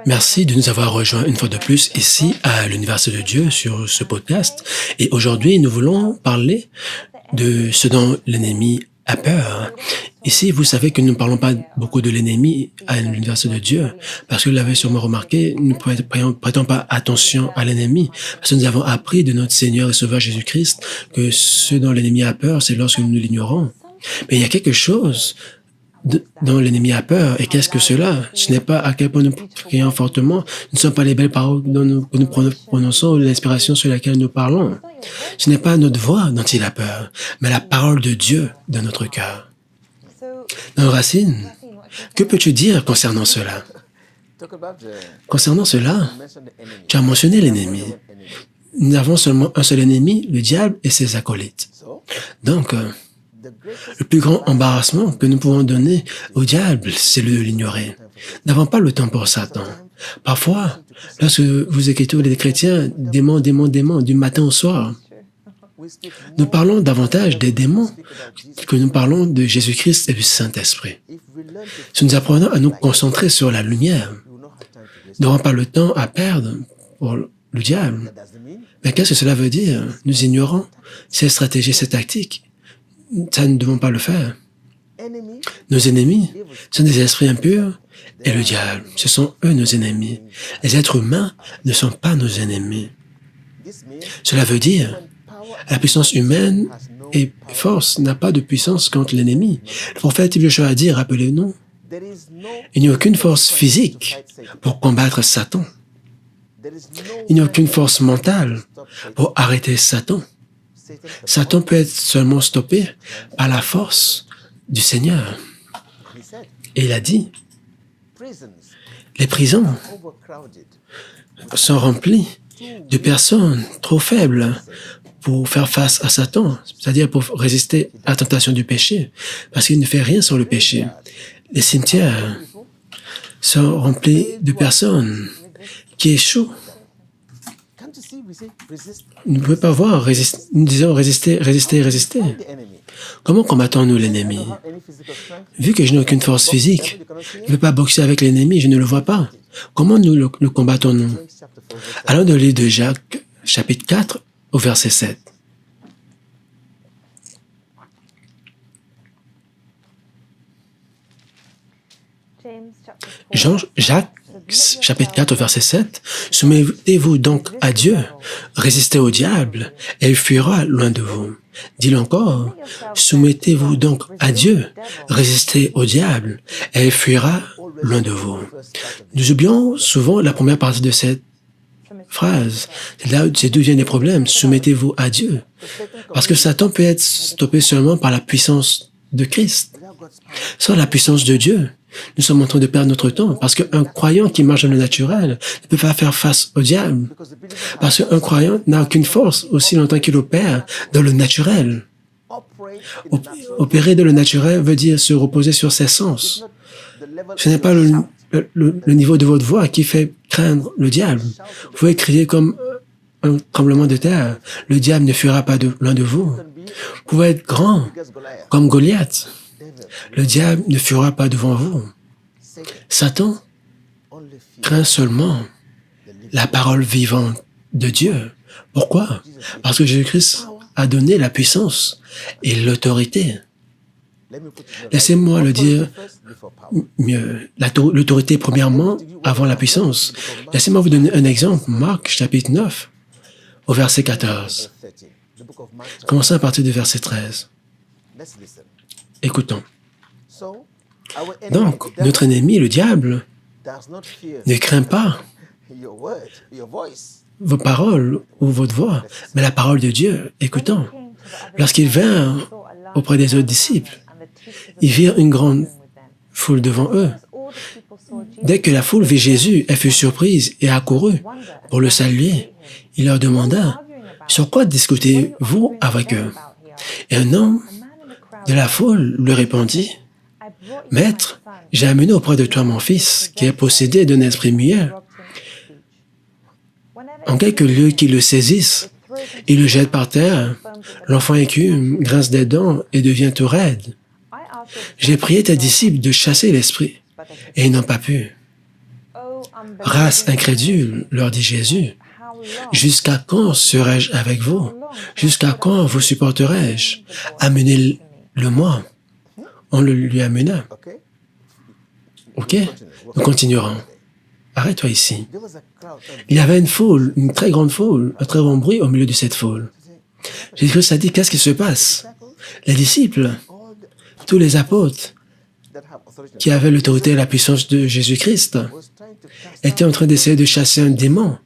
Merci de nous avoir rejoints une fois de plus ici à l'Université de Dieu sur ce podcast. Et aujourd'hui, nous voulons parler de ce dont l'ennemi a peur. Ici, vous savez que nous ne parlons pas beaucoup de l'ennemi à l'Université de Dieu, parce que vous l'avez sûrement remarqué, nous ne prêtons pas attention à l'ennemi, parce que nous avons appris de notre Seigneur et Sauveur Jésus-Christ que ce dont l'ennemi a peur, c'est lorsque nous l'ignorons. Mais il y a quelque chose dont l'ennemi a peur. Et qu'est-ce que cela? Ce n'est pas à quel point nous prions fortement, ce ne sont pas les belles paroles que nous prononçons ou l'inspiration sur laquelle nous parlons. Ce n'est pas notre voix dont il a peur, mais la parole de Dieu dans notre cœur. Dans Racine, que peux-tu dire concernant cela? Concernant cela, tu as mentionné l'ennemi. Nous avons seulement un seul ennemi, le diable et ses acolytes. Donc, le plus grand embarrassement que nous pouvons donner au diable, c'est de l'ignorer. Nous n'avons pas le temps pour Satan. Parfois, lorsque vous écoutez les chrétiens, démons, démons, démons, du matin au soir, nous parlons davantage des démons que nous parlons de Jésus-Christ et du Saint-Esprit. Si nous apprenons à nous concentrer sur la lumière, nous n'aurons pas le temps à perdre pour le diable. Mais qu'est-ce que cela veut dire? Nous ignorons ces stratégies, ces tactiques. Ça, nous ne devons pas le faire. Nos ennemis sont des esprits impurs et le diable, ce sont eux nos ennemis. Les êtres humains ne sont pas nos ennemis. Cela veut dire la puissance humaine et force n'a pas de puissance contre l'ennemi. Le prophète Joshua a dit, rappelez-nous, il n'y a aucune force physique pour combattre Satan. Il n'y a aucune force mentale pour arrêter Satan. Satan peut être seulement stoppé par la force du Seigneur. Et il a dit, les prisons sont remplies de personnes trop faibles pour faire face à Satan, c'est-à-dire pour résister à la tentation du péché, parce qu'il ne fait rien sur le péché. Les cimetières sont remplis de personnes qui échouent. Vous ne pouvez pas voir, nous disons résister, résister, résister. Comment combattons-nous l'ennemi? Vu que je n'ai aucune force physique, je ne peux pas boxer avec l'ennemi, je ne le vois pas. Comment nous le combattons-nous? Allons dans le livre de Jacques, chapitre 4, au verset 7. Jacques, chapitre 4, verset 7, « Soumettez-vous donc à Dieu, résistez au diable, et il fuira loin de vous. » Dis-le encore, « Soumettez-vous donc à Dieu, résistez au diable, et il fuira loin de vous. » Nous oublions souvent la première partie de cette phrase. C'est d'où viennent les problèmes. Soumettez-vous à Dieu. Parce que Satan peut être stoppé seulement par la puissance de Christ. Sans la puissance de Dieu, nous sommes en train de perdre notre temps, parce qu'un croyant qui marche dans le naturel ne peut pas faire face au diable. Parce qu'un croyant n'a aucune force aussi longtemps qu'il opère dans le naturel. Opérer dans le naturel veut dire se reposer sur ses sens. Ce n'est pas le niveau de votre voix qui fait craindre le diable. Vous pouvez crier comme un tremblement de terre. Le diable ne fuira pas loin de vous. Vous pouvez être grand, comme Goliath. Le diable ne fuira pas devant vous. Satan craint seulement la parole vivante de Dieu. Pourquoi? Parce que Jésus-Christ a donné la puissance et l'autorité. Laissez-moi le dire mieux. L'autorité, premièrement, avant la puissance. Laissez-moi vous donner un exemple. Marc, chapitre 9, au verset 14. Commençons à partir du verset 13. Écoutons. Donc, notre ennemi, le diable, ne craint pas vos paroles ou votre voix, mais la parole de Dieu. Écoutons. Lorsqu'il vint auprès des autres disciples, ils virent une grande foule devant eux. Dès que la foule vit Jésus, elle fut surprise et accourut pour le saluer. Il leur demanda, « Sur quoi discutez-vous avec eux? » Et un homme de la foule lui répondit, « Maître, j'ai amené auprès de toi mon fils, qui est possédé d'un esprit muet. En quelques lieux qui le saisissent, il le jette par terre, l'enfant écume, grince des dents et devient tout raide. J'ai prié tes disciples de chasser l'esprit, et ils n'ont pas pu. » Race incrédule, leur dit Jésus, jusqu'à quand serai-je avec vous? Jusqu'à quand vous supporterai-je? Amenez-le-moi. On le lui amena. OK? Nous continuerons. Arrête-toi ici. Il y avait une foule, une très grande foule, un très grand bruit au milieu de cette foule. Jésus-Christ a dit, qu'est-ce qui se passe? Les disciples, tous les apôtres qui avaient l'autorité et la puissance de Jésus-Christ étaient en train d'essayer de chasser un démon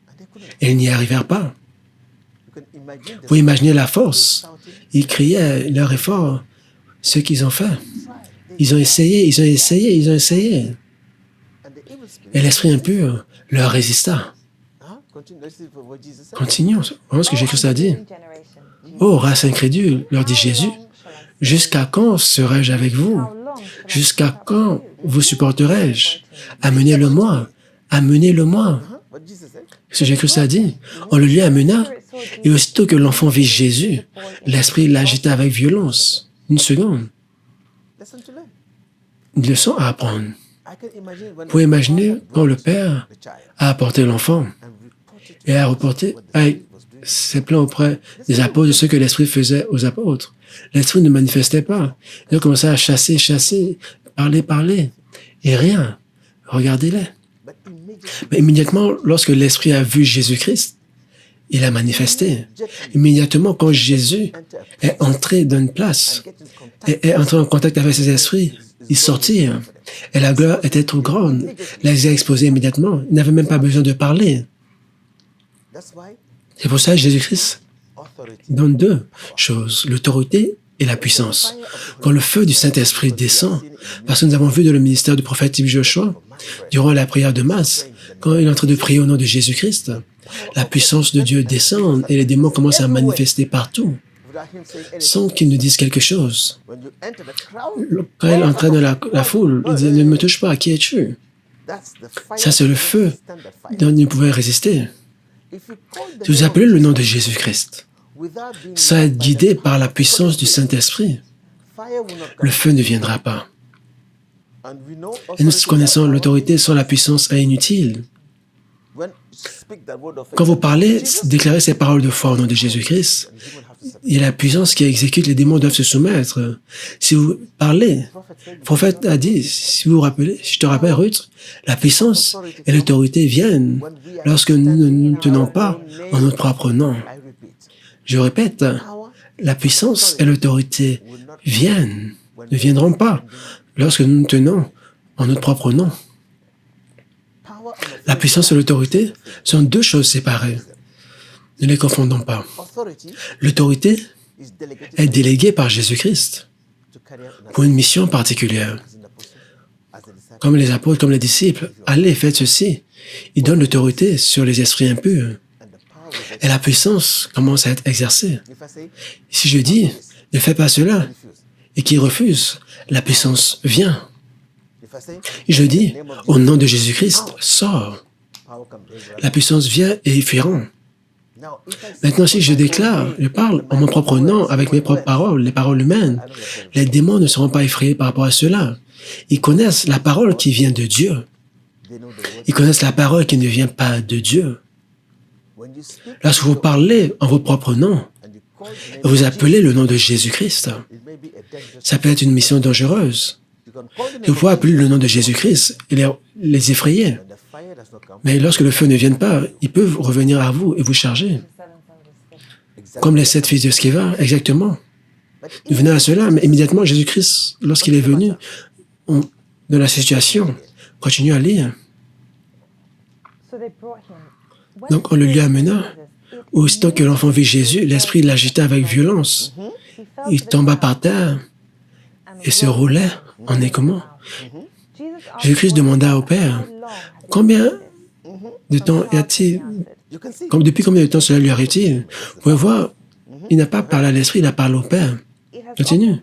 et ils n'y arrivèrent pas. Vous imaginez la force. Ils criaient leur effort, ce qu'ils ont fait. Ils ont essayé, ils ont essayé, ils ont essayé. Et l'esprit impur leur résista. Continuons. Voyons ce que Jésus a dit. Oh, race incrédule, leur dit Jésus, jusqu'à quand serai-je avec vous? Jusqu'à quand vous supporterai-je? Amenez-le-moi, amenez-le-moi. Ce que Jésus a dit, on le lui amena, et aussitôt que l'enfant vit Jésus, l'esprit l'agita avec violence. Une seconde. Une leçon à apprendre. Vous pouvez imaginer quand le Père a apporté l'enfant et a reporté ses plans auprès des apôtres de ce que l'Esprit faisait aux apôtres. L'Esprit ne manifestait pas. Ils ont commencé à chasser, chasser, parler, parler, et rien. Regardez-les. Mais immédiatement, lorsque l'Esprit a vu Jésus-Christ, il a manifesté. Immédiatement, quand Jésus est entré dans une place et est entré en contact avec ses esprits, ils sortirent. Et la gloire était trop grande. Les a exposés immédiatement. Il n'avait même pas besoin de parler. C'est pour ça que Jésus-Christ donne deux choses, l'autorité et la puissance. Quand le feu du Saint-Esprit descend, parce que nous avons vu dans le ministère du prophète Joshua, durant la prière de masse, quand il est en train de prier au nom de Jésus-Christ, la puissance de Dieu descend et les démons commencent à manifester partout, sans qu'ils nous disent quelque chose. Quand il entraîne la foule, il dit, ne me touche pas, qui es-tu? Ça, c'est le feu dont il ne pouvait résister. Si vous appelez le nom de Jésus-Christ, sans être guidé par la puissance du Saint-Esprit, le feu ne viendra pas. Et nous connaissons l'autorité sans la puissance est inutile. Quand vous parlez, déclarez ces paroles de foi au nom de Jésus-Christ, il y a la puissance qui exécute, les démons doivent se soumettre. Si vous parlez, le prophète a dit, si vous vous rappelez, je te rappelle Ruth, la puissance et l'autorité viennent lorsque nous ne nous tenons pas en notre propre nom. Je répète, la puissance et l'autorité viennent, ne viendront pas lorsque nous nous tenons en notre propre nom. La puissance et l'autorité sont deux choses séparées. Ne les confondons pas. L'autorité est déléguée par Jésus-Christ pour une mission particulière. Comme les apôtres, comme les disciples, allez, faites ceci. Il donne l'autorité sur les esprits impurs. Et la puissance commence à être exercée. Si je dis, ne fais pas cela, et qu'il refuse, la puissance vient. Je dis, au nom de Jésus-Christ, sors. La puissance vient et ils fuiront. Maintenant, si je déclare, je parle en mon propre nom, avec mes propres paroles, les paroles humaines, les démons ne seront pas effrayés par rapport à cela. Ils connaissent la parole qui vient de Dieu. Ils connaissent la parole qui ne vient pas de Dieu. Lorsque vous parlez en votre propre nom, vous appelez le nom de Jésus-Christ, ça peut être une mission dangereuse. Vous pouvez appeler le nom de Jésus-Christ et les effrayer. Mais lorsque le feu ne vient pas, ils peuvent revenir à vous et vous charger. Comme les 7 fils de Sceva, exactement. Nous venons à cela, mais immédiatement, Jésus-Christ, lorsqu'il est venu, dans la situation, continue à lire. Donc, on le lui amena. Aussitôt que l'enfant vit Jésus, l'esprit l'agita avec violence. Il tomba par terre et se roulait en écumant. Jésus-Christ demanda au Père, combien de temps y a-t-il? Depuis combien de temps cela lui arrive-t-il? Vous pouvez voir, il n'a pas parlé à l'esprit, il a parlé au Père. Continue.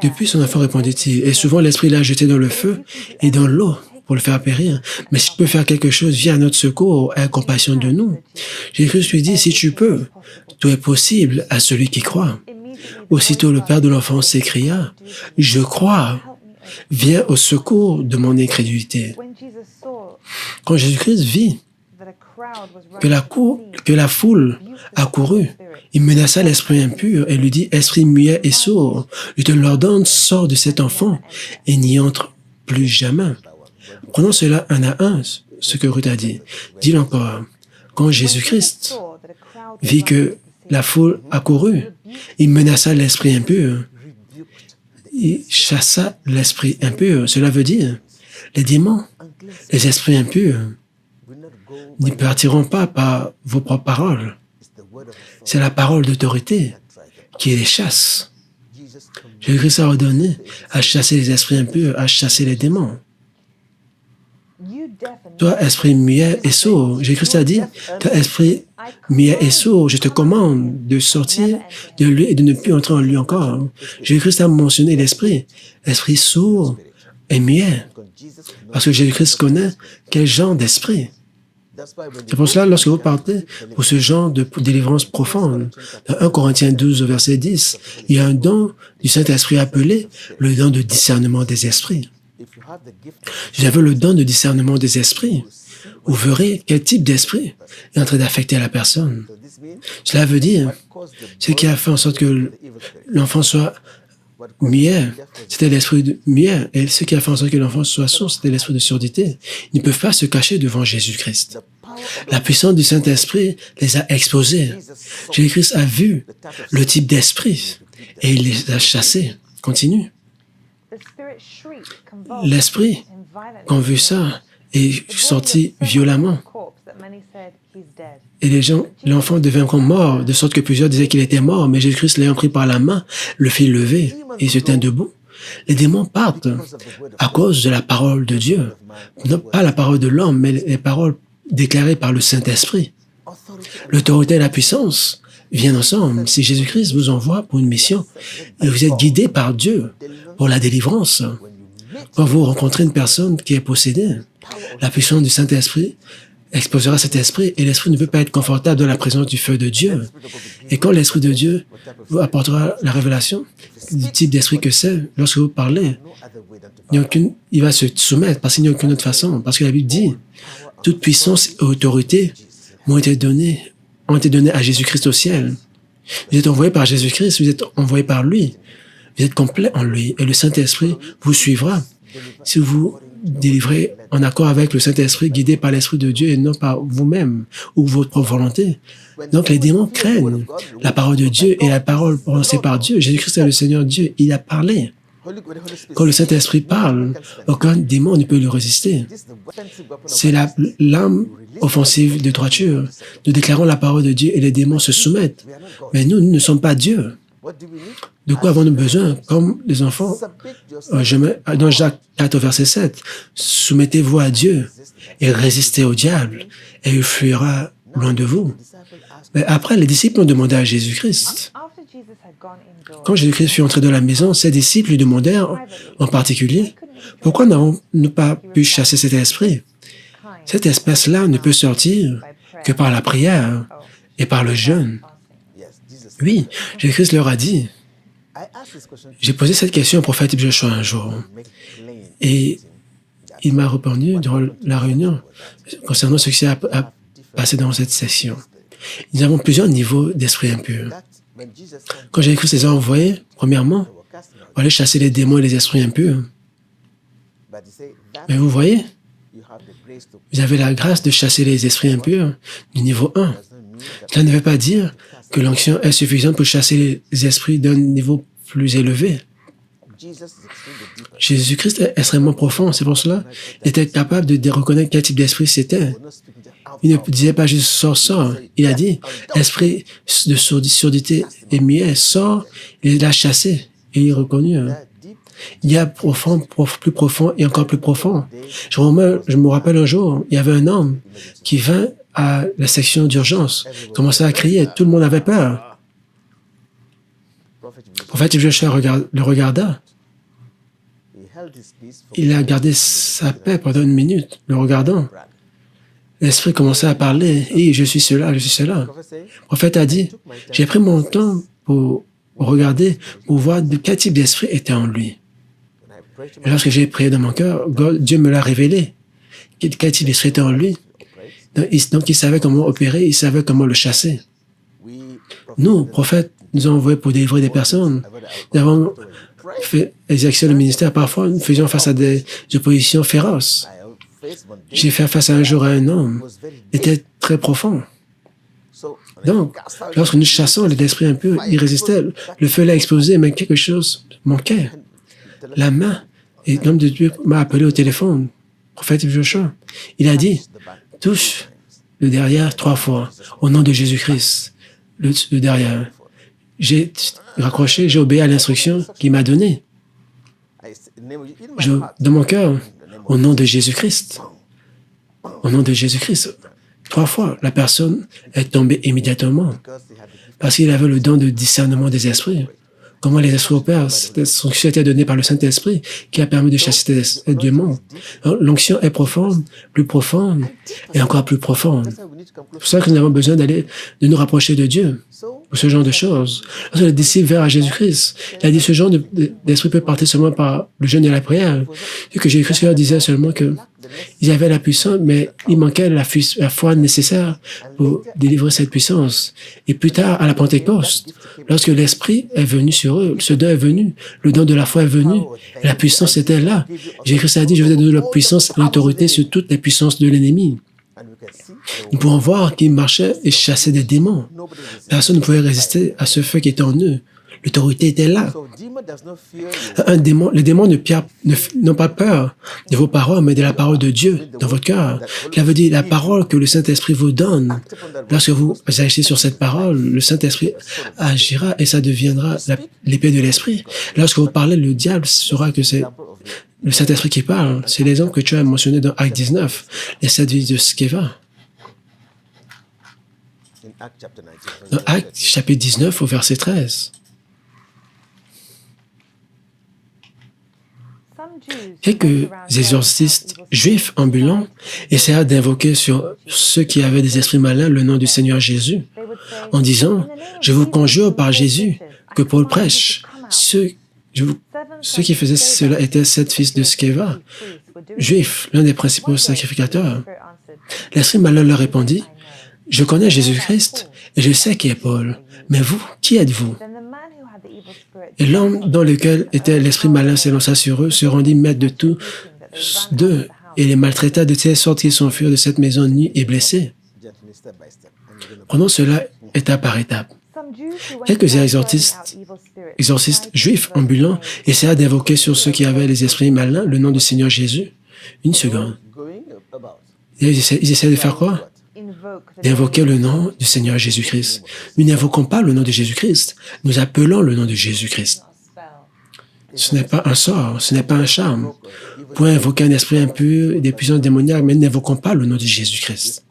Depuis son enfant, répondit-il, et souvent l'esprit l'a jeté dans le feu et dans l'eau pour le faire périr. Mais si tu peux faire quelque chose, viens à notre secours, aie compassion de nous. Jésus lui dit, si tu peux, tout est possible à celui qui croit. Aussitôt le père de l'enfant s'écria, je crois, viens au secours de mon incrédulité. Quand Jésus-Christ vit que la foule accourut, il menaça l'esprit impur et lui dit, « Esprit muet et sourd, je te l'ordonne, sors de cet enfant et n'y entre plus jamais. » Prenons cela un à un, ce que Ruth a dit. Dis-le encore. Quand Jésus-Christ vit que la foule accourut, il menaça l'esprit impur. Il chassa l'esprit impur. Cela veut dire, les démons, les esprits impurs, n'y partiront pas par vos propres paroles. C'est la parole d'autorité qui les chasse. Jésus-Christ a ordonné à chasser les esprits impurs, à chasser les démons. Toi, esprit muet et sourd, Jésus-Christ a dit, toi, esprit muet et sourd, je te commande de sortir de lui et de ne plus entrer en lui encore. Jésus-Christ a mentionné l'esprit sourd et muet, parce que Jésus-Christ connaît quel genre d'esprit. C'est pour cela, lorsque vous partez pour ce genre de délivrance profonde, dans 1 Corinthiens 12, verset 10, il y a un don du Saint-Esprit appelé le don de discernement des esprits. Si vous avez le don de discernement des esprits, vous verrez quel type d'esprit est en train d'affecter la personne. Cela veut dire, ce qui a fait en sorte que l'enfant soit muet, c'était l'esprit de muet, et ce qui a fait en sorte que l'enfant soit sourd, c'était l'esprit de surdité. Ils ne peuvent pas se cacher devant Jésus-Christ. La puissance du Saint-Esprit les a exposés. Jésus-Christ a vu le type d'esprit et il les a chassés. Continue. L'esprit, quand on vu ça, est sorti violemment. Et l'enfant devint comme mort, de sorte que plusieurs disaient qu'il était mort, mais Jésus-Christ l'ayant pris par la main, le fit lever et se tint debout. Les démons partent à cause de la parole de Dieu. Non pas la parole de l'homme, mais les paroles déclarées par le Saint-Esprit. L'autorité et la puissance viennent ensemble. Si Jésus-Christ vous envoie pour une mission et vous êtes guidé par Dieu pour la délivrance, quand vous rencontrez une personne qui est possédée, la puissance du Saint-Esprit exposera cet esprit et l'esprit ne peut pas être confortable dans la présence du feu de Dieu. Et quand l'Esprit de Dieu vous apportera la révélation du type d'esprit que c'est, lorsque vous parlez, il va se soumettre parce qu'il n'y a aucune autre façon. Parce que la Bible dit, toute puissance et autorité ont été données à Jésus-Christ au ciel. Vous êtes envoyé par Jésus-Christ, vous êtes envoyé par lui. Vous êtes complet en lui et le Saint-Esprit vous suivra. Si vous délivrez en accord avec le Saint-Esprit, guidé par l'Esprit de Dieu et non par vous-même ou votre propre volonté. Donc les démons craignent la parole de Dieu et la parole prononcée par Dieu. Jésus-Christ est le Seigneur Dieu, il a parlé. Quand le Saint-Esprit parle, aucun démon ne peut le résister. C'est l'arme offensive de droiture. Nous déclarons la parole de Dieu et les démons se soumettent. Mais nous ne sommes pas Dieu. De quoi avons-nous besoin? Comme les enfants, dans Jacques 4, verset 7, soumettez-vous à Dieu et résistez au diable et il fuira loin de vous. Mais après, les disciples ont demandé à Jésus-Christ. Quand Jésus-Christ fut entré dans la maison, ses disciples lui demandèrent en particulier, pourquoi n'avons-nous pas pu chasser cet esprit? Cette espèce-là ne peut sortir que par la prière et par le jeûne. Oui, Jésus-Christ leur a dit, j'ai posé cette question au prophète Joshua un jour, et il m'a répondu durant la réunion concernant ce qui s'est passé dans cette session. Nous avons plusieurs niveaux d'esprit impur. Quand Jésus-Christ les a envoyés, premièrement, pour aller chasser les démons et les esprits impurs. Mais vous voyez, vous avez la grâce de chasser les esprits impurs du niveau 1. Cela ne veut pas dire que l'onction est suffisante pour chasser les esprits d'un niveau plus élevé. Jésus-Christ est extrêmement profond, c'est pour cela qu'il était capable de reconnaître quel type d'esprit c'était. Il ne disait pas juste « sors ». Il a dit « esprit de surdité et muet, sors ». Il l'a chassé et il est reconnu. Il y a profond, plus profond et encore plus profond. Je me rappelle un jour, il y avait un homme qui vint à la section d'urgence, commençait à crier, tout le monde avait peur. Le prophète Joshua le regarda. Il a gardé sa paix pendant une minute, le regardant. L'esprit commençait à parler, « Hey, je suis cela, je suis cela. » Le prophète a dit, « J'ai pris mon temps pour regarder, pour voir de quel type d'esprit était en lui. » Et lorsque j'ai prié dans mon cœur, Dieu me l'a révélé. Qu'a-t-il extrait en lui? Donc, il savait comment opérer, il savait comment le chasser. Nous, prophètes, nous avons envoyé pour délivrer des personnes. Nous avons fait exercer le ministère. Parfois, nous faisions face à des oppositions féroces. J'ai fait face un jour à un homme. Il était très profond. Donc, lorsque nous chassons les esprits impurs, ils résistaient. Le feu l'a explosé, mais quelque chose manquait. La main. Et l'homme de Dieu m'a appelé au téléphone, prophète Joshua. Il a dit, touche le derrière 3 fois, au nom de Jésus-Christ. Le derrière. J'ai raccroché, j'ai obéi à l'instruction qu'il m'a donnée. Dans mon cœur, au nom de Jésus-Christ. Au nom de Jésus-Christ. 3 fois, la personne est tombée immédiatement parce qu'il avait le don de discernement des esprits. Comment les esprits opèrent, cette instruction a été donnée par le Saint-Esprit qui a permis de chasser ces démons. L'onction est profonde, plus profonde et encore plus profonde. C'est pour ça que nous avons besoin de nous rapprocher de Dieu pour ce genre de choses. Lorsque les disciples vinrent à Jésus-Christ, il a dit ce genre d'esprit peut partir seulement par le jeûne et la prière. Et que Jésus-Christ leur disait seulement que ils avaient la puissance, mais il manquait la foi nécessaire pour délivrer cette puissance. Et plus tard, à la Pentecôte, lorsque l'Esprit est venu sur eux, ce don est venu, le don de la foi est venu, la puissance était là. Jésus-Christ a dit, je vous ai donné la puissance et l'autorité sur toutes les puissances de l'ennemi. Nous pouvons voir qu'ils marchaient et chassaient des démons. Personne ne pouvait résister à ce feu qui était en eux. L'autorité était là. Les démons n'ont pas peur de vos paroles, mais de la parole de Dieu dans votre cœur. Cela veut dire la parole que le Saint-Esprit vous donne. Lorsque vous agissez sur cette parole, le Saint-Esprit agira et ça deviendra l'épée de l'Esprit. Lorsque vous parlez, le diable saura que c'est le Saint-Esprit qui parle. C'est l'exemple que tu as mentionné dans Acte 19, les 7 vies de Sceva. Dans Acte chapitre 19 au verset 13. Quelques exorcistes juifs ambulants essayèrent d'invoquer sur ceux qui avaient des esprits malins le nom du Seigneur Jésus, en disant, « Je vous conjure par Jésus que Paul prêche. » Ceux qui faisaient cela étaient 7 fils de Sceva, juifs, l'un des principaux sacrificateurs. L'esprit malin leur répondit, « Je connais Jésus-Christ et je sais qui est Paul, mais vous, qui êtes-vous? » Et l'homme dans lequel était l'esprit malin s'élança sur eux, se rendit maître de tous d'eux et les maltraita de telle sorte qu'ils s'enfuirent de cette maison nus et blessés. Prenons cela étape par étape. Quelques exorcistes juifs ambulants essayèrent d'invoquer sur ceux qui avaient les esprits malins le nom du Seigneur Jésus. Une seconde. Ils essaient de faire quoi? D'invoquer le nom du Seigneur Jésus-Christ. Nous n'invoquons pas le nom de Jésus-Christ, nous appelons le nom de Jésus-Christ. Ce n'est pas un sort, ce n'est pas un charme. Vous pouvez invoquer un esprit impur et des puissances démoniaques, mais nous n'invoquons pas le nom de Jésus-Christ.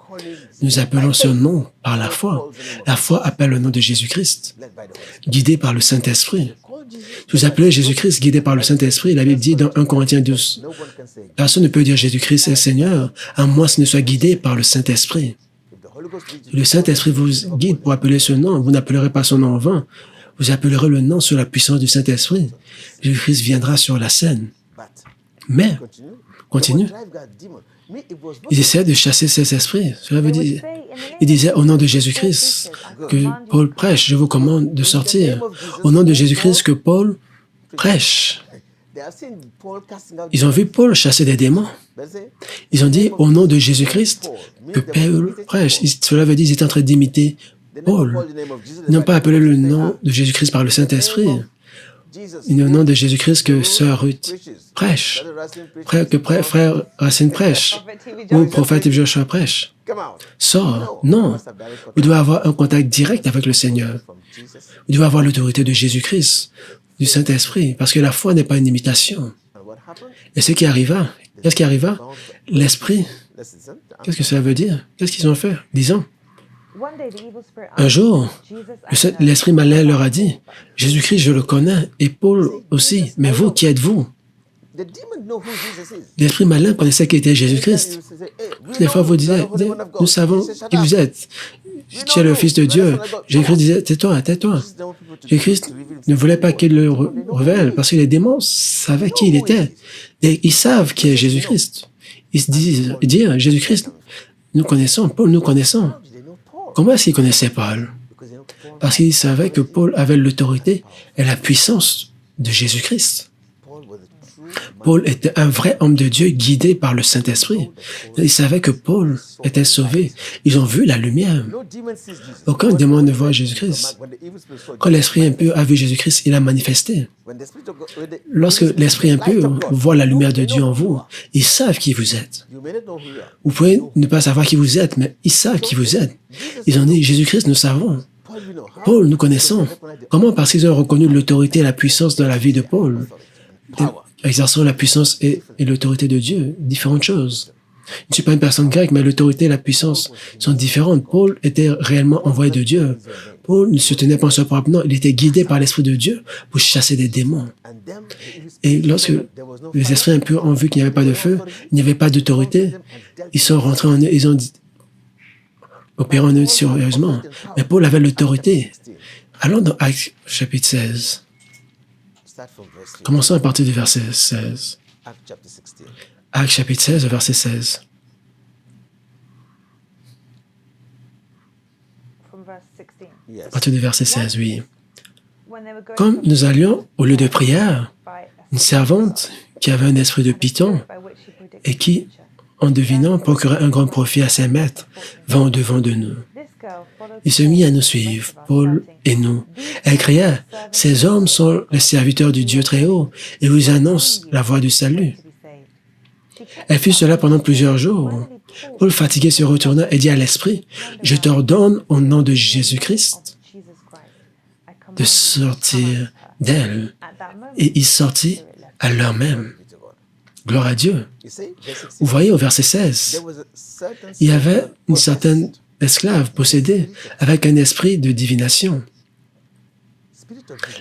Nous appelons ce nom par la foi. La foi appelle le nom de Jésus-Christ, guidé par le Saint-Esprit. Si vous appelez Jésus-Christ guidé par le Saint-Esprit, la Bible dit dans 1 Corinthiens 12, personne ne peut dire Jésus-Christ est Seigneur, à moins qu'il ne soit guidé par le Saint-Esprit. Si le Saint-Esprit vous guide pour appeler ce nom, vous n'appellerez pas son nom en vain, vous appellerez le nom sur la puissance du Saint-Esprit. Jésus-Christ viendra sur la scène. Mais, continue, ils essaient de chasser ces esprits. Cela veut dire, ils disaient au nom de Jésus-Christ que Paul prêche, je vous commande de sortir. Au nom de Jésus-Christ que Paul prêche. Ils ont vu Paul chasser des démons. Ils ont dit au nom de Jésus-Christ que Paul prêche. Cela veut dire qu'ils étaient en train d'imiter Paul. Ils n'ont pas appelé le nom de Jésus-Christ par le Saint-Esprit. Au nom de Jésus-Christ que Sœur Ruth prêche, que Frère Racine prêche, ou Prophète Joshua prêche. Sors. Non. Vous devez avoir un contact direct avec le Seigneur. Vous devez avoir l'autorité de Jésus-Christ, du Saint-Esprit, parce que la foi n'est pas une imitation. Et ce qui arriva, qu'est-ce qui arriva? L'Esprit. Qu'est-ce que cela veut dire? Qu'est-ce qu'ils ont fait? Disons. Un jour, l'esprit malin leur a dit, « Jésus-Christ, je le connais, et Paul aussi, mais vous, qui êtes-vous? » L'esprit malin connaissait qui était Jésus-Christ. Des fois, vous disiez, « Nous savons qui vous êtes. Tu es le Fils de Dieu. » Jésus-Christ disait, « Tais-toi, tais-toi. » Jésus-Christ ne voulait pas qu'il le révèle parce que les démons savaient qui il était. Et ils savent qui est Jésus-Christ. Ils se disent, Jésus-Christ, nous connaissons, Paul, nous connaissons. Comment est-ce qu'ils connaissaient Paul? Parce qu'ils savaient que Paul avait l'autorité et la puissance de Jésus-Christ. Paul était un vrai homme de Dieu guidé par le Saint-Esprit. Ils savaient que Paul était sauvé. Ils ont vu la lumière. Aucun démon ne voit Jésus-Christ. Quand l'esprit impur a vu Jésus-Christ, il a manifesté. Lorsque l'esprit impur voit la lumière de Dieu en vous, ils savent qui vous êtes. Vous pouvez ne pas savoir qui vous êtes, mais ils savent qui vous êtes. Ils ont dit, Jésus-Christ, nous savons. Paul, nous connaissons. Comment? Parce qu'ils ont reconnu l'autorité et la puissance dans la vie de Paul. Exerçant la puissance et l'autorité de Dieu, différentes choses. Je ne suis pas une personne grecque, mais l'autorité et la puissance sont différentes. Paul était réellement envoyé de Dieu. Paul ne se tenait pas en son propre nom, il était guidé par l'Esprit de Dieu pour chasser des démons. Et lorsque les esprits impurs ont vu qu'il n'y avait pas de feu, il n'y avait pas d'autorité, ils sont rentrés en eux, ils ont opéré en eux sérieusement. Mais Paul avait l'autorité. Allons dans Actes chapitre 16. Commençons à partir du verset 16. Actes chapitre 16, verset 16. À partir du verset 16, oui. Comme nous allions au lieu de prière, une servante qui avait un esprit de python et qui, en devinant, procurait un grand profit à ses maîtres, vint au-devant de nous. Il se mit à nous suivre, Paul et nous. Elle cria, « Ces hommes sont les serviteurs du Dieu très haut et vous annoncent la voie du salut. » Elle fit cela pendant plusieurs jours. Paul, fatigué, se retourna et dit à l'esprit, « Je t'ordonne au nom de Jésus-Christ de sortir d'elle. » Et il sortit à l'heure même. Gloire à Dieu. Vous voyez au verset 16, il y avait une certaine esclave possédée avec un esprit de divination.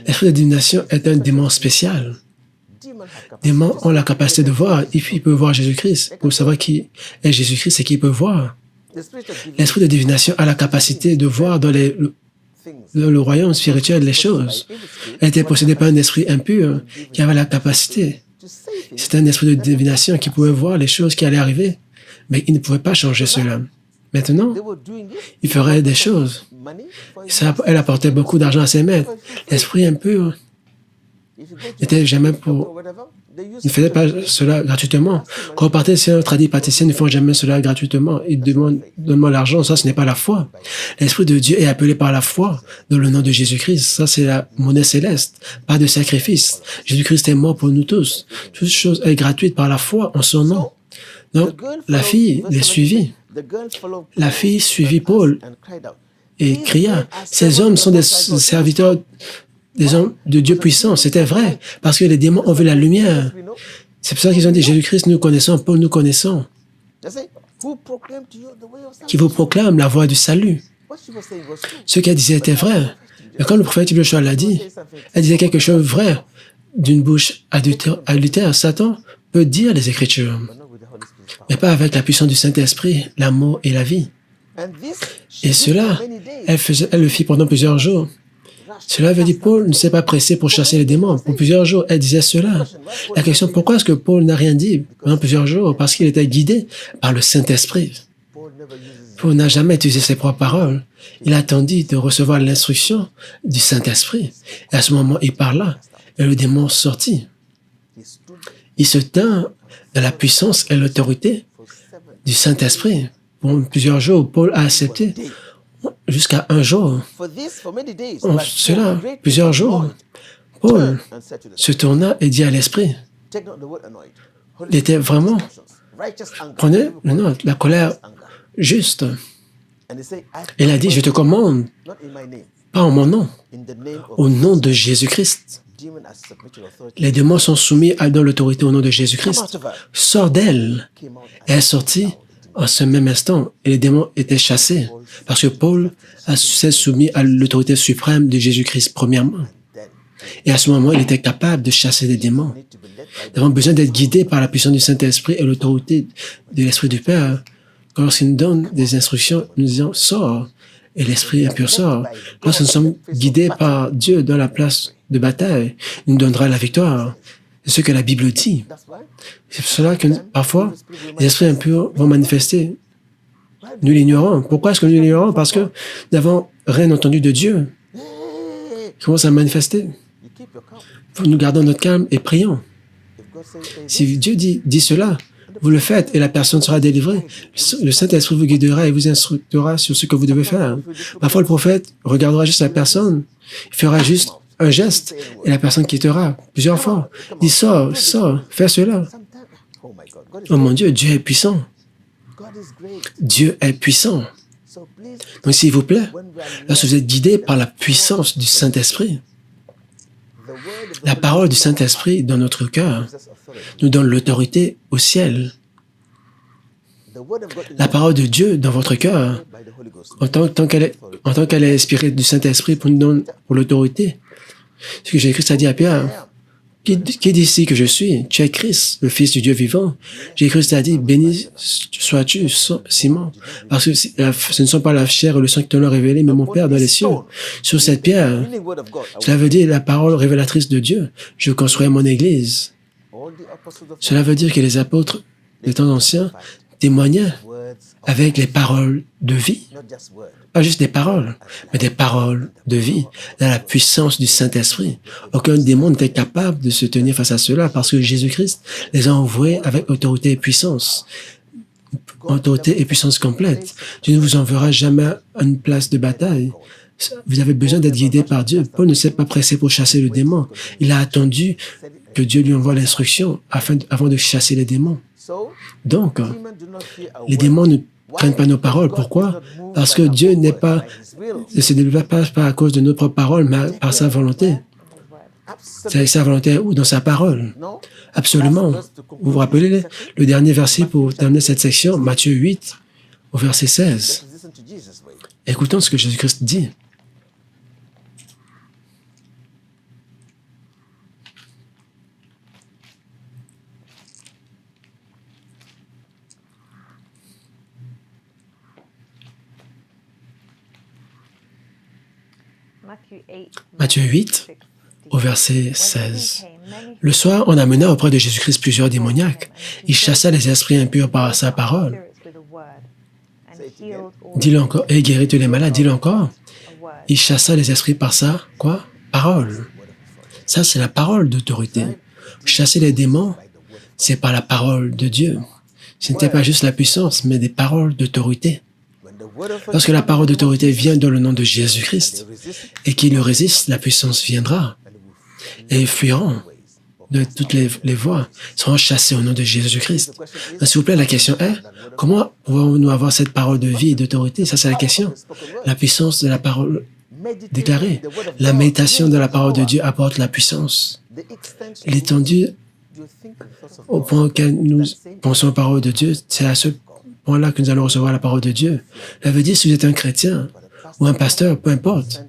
L'esprit de divination est un démon spécial. Les démons ont la capacité de voir, ils peuvent voir Jésus-Christ. Pour savoir qui est Jésus-Christ, c'est qu'ils peuvent voir. L'esprit de divination a la capacité de voir dans le royaume spirituel les choses. Elle était possédée par un esprit impur qui avait la capacité. C'était un esprit de divination qui pouvait voir les choses qui allaient arriver, mais il ne pouvait pas changer cela. Maintenant, il ferait des choses. Elle apportait beaucoup d'argent à ses maîtres. L'esprit impur n'était jamais pour... Il ne faisait pas cela gratuitement. Quand on partait sur un tradipraticien, ils ne font jamais cela gratuitement. Ils demandent, donne-moi l'argent. Ça, ce n'est pas la foi. L'Esprit de Dieu est appelé par la foi dans le nom de Jésus-Christ. Ça, c'est la monnaie céleste. Pas de sacrifice. Jésus-Christ est mort pour nous tous. Toute chose est gratuite par la foi en son nom. Donc, la fille les suivit. La fille suivit Paul et cria, « Ces hommes sont des serviteurs des hommes de Dieu puissant. » C'était vrai, parce que les démons ont vu la lumière. C'est pour ça qu'ils ont dit, Jésus-Christ, nous connaissons, Paul, nous connaissons. Qui vous proclame la voie du salut. Ce qu'elle disait était vrai. Mais quand le prophète Joshua l'a dit, elle disait quelque chose de vrai. D'une bouche adultère, Satan peut dire les Écritures, mais pas avec la puissance du Saint-Esprit, l'amour et la vie. Et cela, elle le fit pendant plusieurs jours. Cela veut dire Paul ne s'est pas pressé pour chasser les démons. Pour plusieurs jours, elle disait cela. La question, pourquoi est-ce que Paul n'a rien dit pendant plusieurs jours? Parce qu'il était guidé par le Saint-Esprit. Paul n'a jamais utilisé ses propres paroles. Il attendit de recevoir l'instruction du Saint-Esprit. Et à ce moment, il parla et le démon sortit. Il se tint dans la puissance et l'autorité du Saint-Esprit. Pour plusieurs jours, Paul a accepté. Jusqu'à un jour, cela, plusieurs jours, Paul se tourna et dit à l'Esprit, il était vraiment, prenez le note, la colère juste. Il a dit, je te commande, pas en mon nom, au nom de Jésus-Christ. Les démons sont soumis dans l'autorité au nom de Jésus-Christ. Sors d'elle. Et elle est sortie en ce même instant, et les démons étaient chassés, parce que Paul s'est soumis à l'autorité suprême de Jésus-Christ, premièrement. Et à ce moment, il était capable de chasser des démons. Nous avons besoin d'être guidés par la puissance du Saint-Esprit et l'autorité de l'Esprit du Père. Quand lorsqu'il nous donne des instructions, nous disons « sors ». et l'esprit impur sort. Lorsque nous sommes guidés par Dieu dans la place de bataille, il nous donnera la victoire. C'est ce que la Bible dit. C'est pour cela que parfois, les esprits impurs vont manifester. Nous l'ignorons. Pourquoi est-ce que nous l'ignorons? Parce que nous n'avons rien entendu de Dieu. Il commence à manifester. Nous gardons notre calme et prions. Si Dieu dit cela, vous le faites et la personne sera délivrée. Le Saint-Esprit vous guidera et vous instruira sur ce que vous devez faire. Parfois, le prophète regardera juste la personne, il fera juste un geste et la personne quittera plusieurs fois. Il dit, sors, fais cela. Oh mon Dieu, Dieu est puissant. Dieu est puissant. Donc, s'il vous plaît, lorsque vous êtes guidé par la puissance du Saint-Esprit, la parole du Saint-Esprit dans notre cœur nous donne l'autorité au ciel. La parole de Dieu dans votre cœur, en tant qu'elle est inspirée du Saint-Esprit pour l'autorité. Ce que Jésus-Christ a dit à Pierre, qui dit ici que je suis? Tu es Christ, le Fils du Dieu vivant. Jésus-Christ a dit, béni sois-tu, Simon, parce que ce ne sont pas la chair et le sang qui te l'ont révélé, mais mon Père dans les cieux. Sur cette pierre, cela veut dire la parole révélatrice de Dieu. Je construis mon Église. Cela veut dire que les apôtres des temps anciens témoignaient avec les paroles de vie. Pas juste des paroles, mais des paroles de vie, dans la puissance du Saint-Esprit. Aucun démon n'était capable de se tenir face à cela parce que Jésus-Christ les a envoyés avec autorité et puissance. Autorité et puissance complète. Dieu ne vous enverra jamais à une place de bataille. Vous avez besoin d'être guidé par Dieu. Paul ne s'est pas pressé pour chasser le démon. Il a attendu que Dieu lui envoie l'instruction avant de chasser les démons. Donc, les démons ne craignent pas nos paroles. Pourquoi? Parce que Dieu ne se développe pas à cause de notre propre parole, mais par sa volonté. C'est sa volonté où? Dans sa parole. Absolument. Vous vous rappelez le dernier verset pour terminer cette section, Matthieu 8, au verset 16. Écoutons ce que Jésus-Christ dit. Matthieu 8, au verset 16. Le soir, on amena auprès de Jésus-Christ plusieurs démoniaques. Il chassa les esprits impurs par sa parole. Dis-le encore. Et guérit tous les malades. Dis-le encore. Il chassa les esprits par sa, quoi? Parole. Ça, c'est la parole d'autorité. Chasser les démons, c'est par la parole de Dieu. Ce n'était pas juste la puissance, mais des paroles d'autorité. Lorsque la parole d'autorité vient dans le nom de Jésus-Christ et qu'il le résiste, la puissance viendra et ils fuiront de toutes les voies, seront chassés au nom de Jésus-Christ. S'il vous plaît, la question est, comment pouvons-nous avoir cette parole de vie et d'autorité? Ça, c'est la question. La puissance de la parole déclarée. La méditation de la parole de Dieu apporte la puissance. L'étendue au point auquel nous pensons aux paroles de Dieu, c'est à ce point-là que nous allons recevoir la parole de Dieu. Ça veut dire, si vous êtes un chrétien ou un pasteur, peu importe,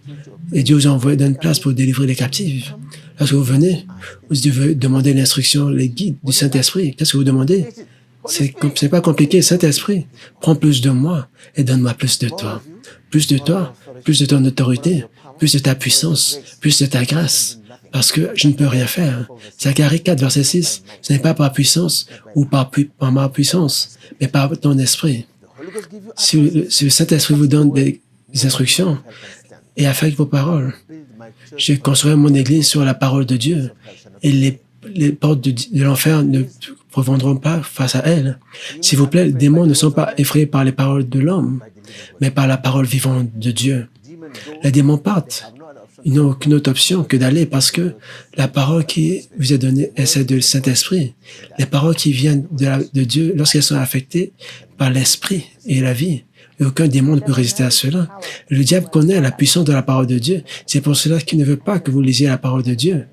et Dieu vous a envoyé dans une place pour délivrer les captifs. Lorsque vous venez, vous devez demander l'instruction, les guides du Saint-Esprit. Qu'est-ce que vous demandez? C'est pas compliqué. Saint-Esprit, prends plus de moi et donne-moi plus de toi. Plus de toi, plus de ton autorité, plus de ta puissance, plus de ta grâce. Parce que je ne peux rien faire. Zacharie 4, verset 6, ce n'est pas par puissance ou par ma puissance, mais par ton esprit. Si le Saint-Esprit vous donne des instructions et affecte vos paroles, je construirai mon Église sur la parole de Dieu et les portes de l'enfer ne prévaudront pas face à elle. S'il vous plaît, les démons ne sont pas effrayés par les paroles de l'homme, mais par la parole vivante de Dieu. Les démons partent. Ils n'ont aucune autre option que d'aller parce que la parole qui vous est donnée est celle du Saint-Esprit. Les paroles qui viennent de Dieu, lorsqu'elles sont affectées par l'Esprit et la vie, et aucun démon ne peut résister à cela. Le diable connaît la puissance de la parole de Dieu. C'est pour cela qu'il ne veut pas que vous lisiez la parole de Dieu.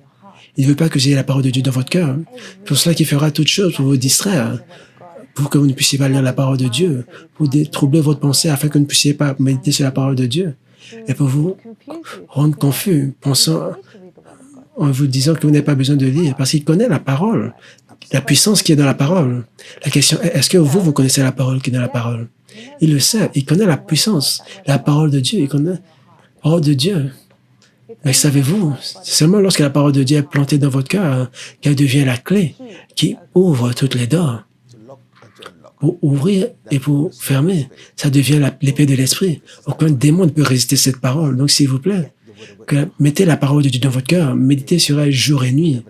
Il ne veut pas que vous ayez la parole de Dieu dans votre cœur. C'est pour cela qu'il fera toutes choses pour vous distraire, pour que vous ne puissiez pas lire la parole de Dieu, pour troubler votre pensée afin que vous ne puissiez pas méditer sur la parole de Dieu, et pour vous rendre confus, en vous disant que vous n'avez pas besoin de lire, parce qu'il connaît la parole la puissance qui est dans la parole. La question est, est-ce que vous, vous connaissez la parole qui est dans la parole? Il le sait, il connaît la puissance, la parole de Dieu, il connaît la parole de Dieu. Mais savez-vous, c'est seulement lorsque la parole de Dieu est plantée dans votre cœur qu'elle devient la clé qui ouvre toutes les doors. Pour ouvrir et pour fermer, ça devient l'épée de l'esprit. Aucun démon ne peut résister à cette parole. Donc, s'il vous plaît, mettez la parole de Dieu dans votre cœur, méditez sur elle jour et nuit.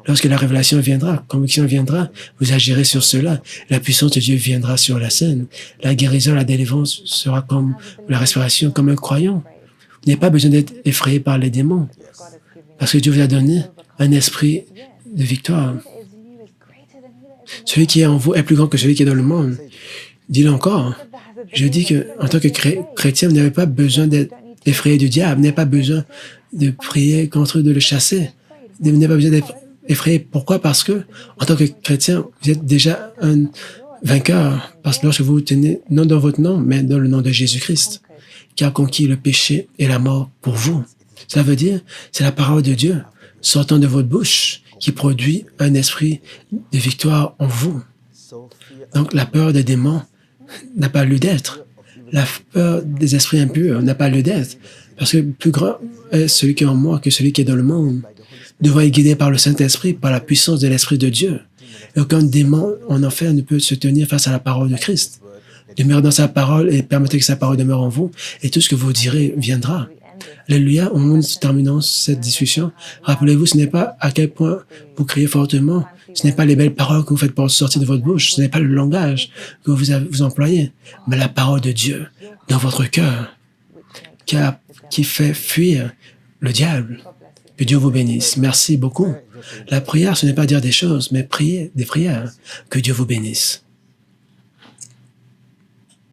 Lorsque la révélation viendra, conviction viendra, vous agirez sur cela. La puissance de Dieu viendra sur la scène. La guérison, la délivrance sera comme la respiration, comme un croyant. Vous n'avez pas besoin d'être effrayé par les démons, parce que Dieu vous a donné un esprit de victoire. Celui qui est en vous est plus grand que celui qui est dans le monde. Dis-le encore. Je dis que en tant que chrétien, vous n'avez pas besoin d'être effrayé du diable, vous n'avez pas besoin de prier contre eux, de le chasser. Vous n'avez pas besoin d'être effrayé. Pourquoi? Parce que, en tant que chrétien, vous êtes déjà un vainqueur. Parce que lorsque vous tenez, non dans votre nom, mais dans le nom de Jésus-Christ, qui a conquis le péché et la mort pour vous. Cela veut dire, c'est la parole de Dieu sortant de votre bouche qui produit un esprit de victoire en vous. Donc, la peur des démons n'a pas lieu d'être. La peur des esprits impurs n'a pas lieu d'être. Parce que plus grand est celui qui est en moi que celui qui est dans le monde. Nous devons être guidés par le Saint-Esprit, par la puissance de l'Esprit de Dieu. Et aucun démon en enfer ne peut se tenir face à la parole de Christ. Demeurez dans sa parole et permettez que sa parole demeure en vous, et tout ce que vous direz viendra. Alléluia, au moment où nous terminons cette discussion, rappelez-vous, ce n'est pas à quel point vous criez fortement, ce n'est pas les belles paroles que vous faites pour sortir de votre bouche, ce n'est pas le langage que vous employez, mais la parole de Dieu dans votre cœur qui fait fuir le diable. Que Dieu vous bénisse. Merci beaucoup. La prière, ce n'est pas dire des choses, mais prier des prières. Que Dieu vous bénisse.